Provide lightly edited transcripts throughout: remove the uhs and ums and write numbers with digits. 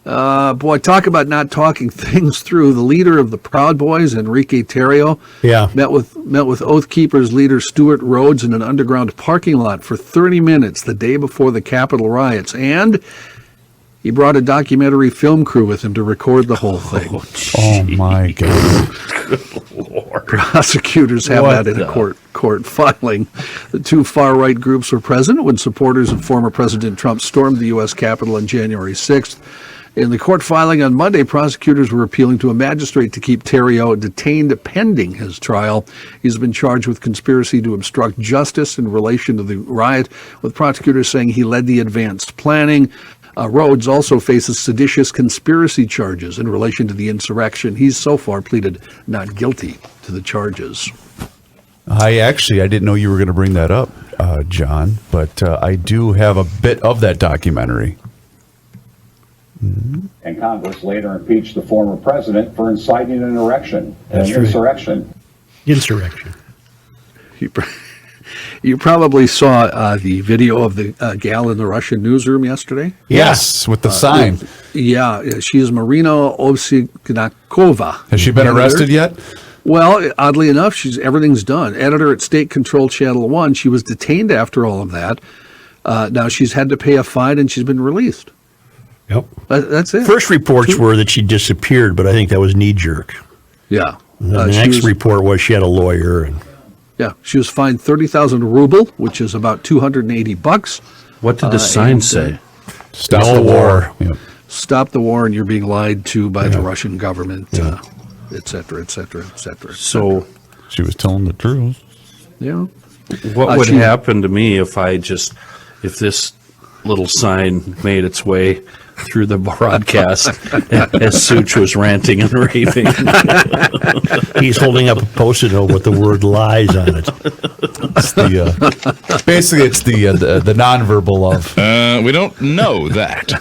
Boy, talk about not talking things through. The leader of the Proud Boys, Enrique Tarrio, met with Oath Keepers leader Stuart Rhodes in an underground parking lot for 30 minutes the day before the Capitol riots, and he brought a documentary film crew with him to record the whole thing. Oh my God. Good Lord. Prosecutors have that in a court filing. The two far-right groups were present when supporters of former President Trump stormed the U.S. Capitol on January 6th. In the court filing on Monday, prosecutors were appealing to a magistrate to keep Tarrio detained pending his trial. He's been charged with conspiracy to obstruct justice in relation to the riot, with prosecutors saying he led the advanced planning. Rhodes also faces seditious conspiracy charges in relation to the insurrection. He's so far pleaded not guilty to the charges. I didn't know you were going to bring that up, John, but I do have a bit of that documentary. Mm-hmm. And Congress later impeached the former president for inciting an insurrection. Insurrection. You probably saw the video of the gal in the Russian newsroom yesterday. Yes, with the sign. She is Marina Ovsignakova. Has she been arrested yet? Well, oddly enough, everything's done. Editor at State Control Channel 1. She was detained after all of that. Now she's had to pay a fine and she's been released. Yep. That's it. First reports were that she disappeared, but I think that was knee-jerk. Yeah. The next report was she had a lawyer. Yeah, she was fined 30,000 ruble, which is about $280. What did the sign say? Stop the war. Yep. Stop the war, and you're being lied to by the Russian government, et cetera, et cetera, et cetera. So she was telling the truth. Yeah. What would happen to me if this little sign made its way through the broadcast as Such was ranting and raving? He's holding up a Post-it note with the word lies on it. It's basically it's the nonverbal of. We don't know that.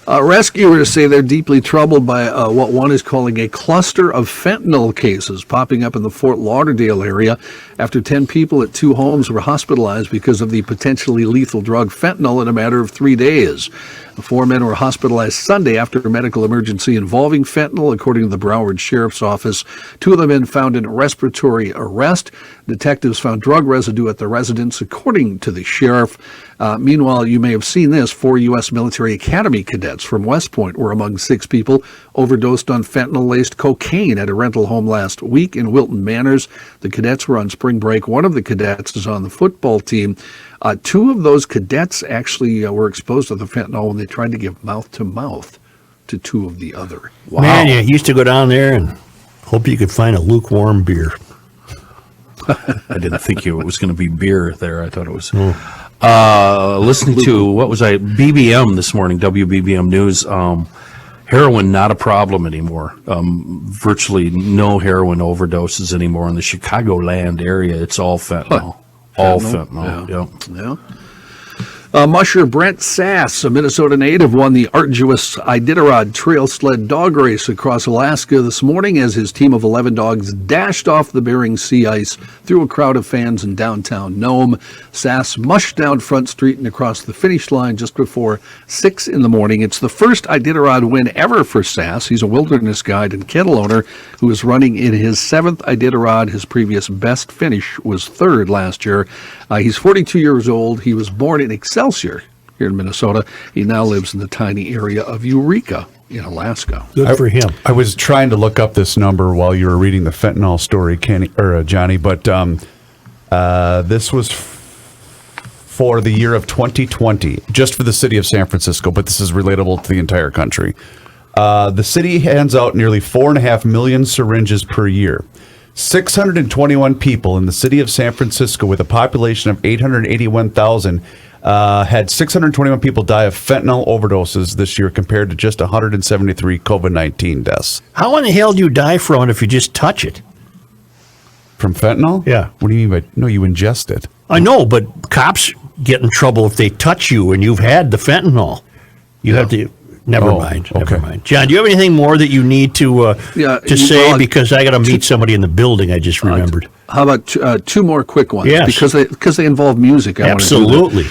Rescuers say they're deeply troubled by what one is calling a cluster of fentanyl cases popping up in the Fort Lauderdale area after 10 people at 2 homes were hospitalized because of the potentially lethal drug fentanyl in a matter of 3 days. The 4 men were hospitalized Sunday after a medical emergency involving fentanyl, according to the Broward Sheriff's Office. 2 of the men found in respiratory arrest. Detectives found drug residue at the residence, according to the sheriff. Meanwhile, you may have seen this. 4 U.S. Military Academy cadets from West Point were among 6 people overdosed on fentanyl-laced cocaine at a rental home last week in Wilton Manors. The cadets were on spring break. One of the cadets is on the football team. 2 of those cadets actually were exposed to the fentanyl when they tried to give mouth-to-mouth to 2 of the other. Wow. Man, you used to go down there and hope you could find a lukewarm beer. I didn't think it was going to be beer there. I thought it was... listening to, BBM this morning, WBBM News, heroin not a problem anymore. Virtually no heroin overdoses anymore in the Chicagoland area. It's all fentanyl. All fentanyl. Yeah. Musher Brent Sass, a Minnesota native, won the arduous Iditarod trail sled dog race across Alaska this morning as his team of 11 dogs dashed off the Bering Sea ice through a crowd of fans in downtown Nome. Sass mushed down Front Street and across the finish line just before 6 in the morning. It's the first Iditarod win ever for Sass. He's a wilderness guide and kennel owner who is running in his 7th Iditarod. His previous best finish was 3rd last year. He's 42 years old. He was born in Excelsior here in Minnesota. He now lives in the tiny area of Eureka in Alaska. Good for him. I was trying to look up this number while you were reading the fentanyl story, Johnny, but this was for the year of 2020, just for the city of San Francisco, but this is relatable to the entire country. The city hands out nearly 4.5 million syringes per year. 621 people in the city of San Francisco with a population of 881,000 had 621 people die of fentanyl overdoses this year compared to just 173 COVID-19 deaths. How in the hell do you die from it if you just touch it? From fentanyl? Yeah. What do you mean by, no, you ingest it. I know, but cops get in trouble if they touch you and you've had the fentanyl. You have to... Never mind. John, do you have anything more that you need to say? Because I got to meet somebody in the building, I just remembered. How about two more quick ones? Yes. Because they involve music. I wanna do that. Absolutely.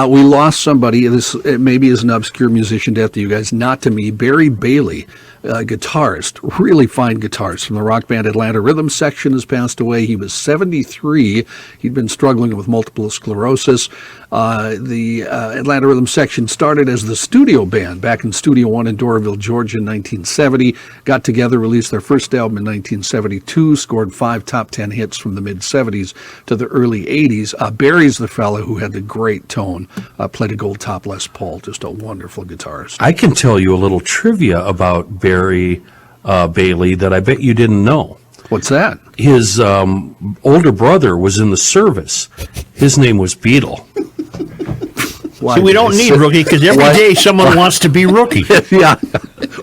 We lost somebody. It maybe is an obscure musician death to you guys, not to me. Barry Bailey, guitarist, really fine guitarist from the rock band Atlanta Rhythm Section, has passed away. He was 73. He'd been struggling with multiple sclerosis. The Atlanta Rhythm Section started as the studio band back in Studio One in Doraville, Georgia in 1970. Got together, released their first album in 1972, scored 5 top 10 hits from the mid-70s to the early 80s. Barry's the fellow who had the great tone, played a gold top Les Paul, just a wonderful guitarist. I can tell you a little trivia about Barry Bailey that I bet you didn't know. What's that? His older brother was in the service. His name was Beetle. Why See, we did don't they need say- Rookie because every day someone wants to be Rookie. Yeah.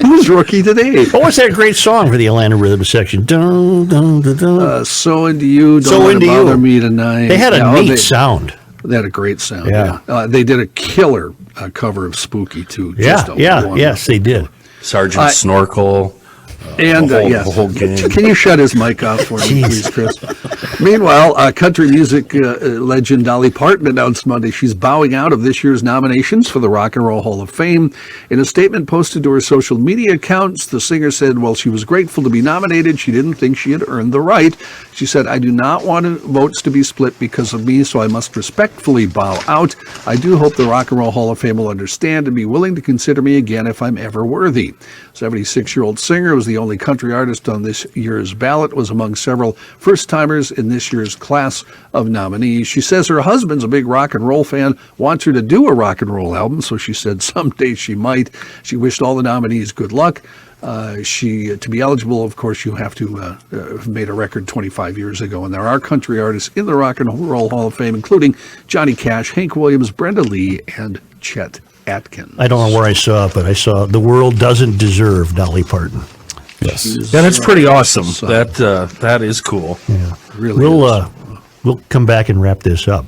Who's Rookie today? What was that great song for the Atlanta Rhythm Section? Dun, dun, dun, dun. So Into You, Don't So Let It Into You. Bother Me Tonight. They had a Yeah, neat sound. They had a great sound. Yeah. Yeah. They did a killer cover of Spooky, too. Yeah, Just a yeah, wonderful- yes, they did. Sergeant Snorkel. And the whole- yes. the whole gang. Can you shut his mic off for me, please, Chris? Meanwhile, country music legend Dolly Parton announced Monday she's bowing out of this year's nominations for the Rock and Roll Hall of Fame. In a statement posted to her social media accounts, the singer said, while she was grateful to be nominated, she didn't think she had earned the right. She said, I do not want votes to be split because of me, so I must respectfully bow out. I do hope the Rock and Roll Hall of Fame will understand and be willing to consider me again if I'm ever worthy. 76-year-old singer was the only country artist on this year's ballot, was among several first-timers in this year's class of nominees. She says her husband's a big rock and roll fan, wants her to do a rock and roll album, so she said someday she might. She wished all the nominees good luck. To be eligible, of course, you have to have made a record 25 years ago, and there are country artists in the Rock and Roll Hall of Fame, including Johnny Cash, Hank Williams, Brenda Lee, and Chet Atkins. I don't know where I saw it, but I saw The World Doesn't Deserve Dolly Parton. Yes. Yeah, that's pretty awesome. That is cool. Yeah. Really is. We'll come back and wrap this up.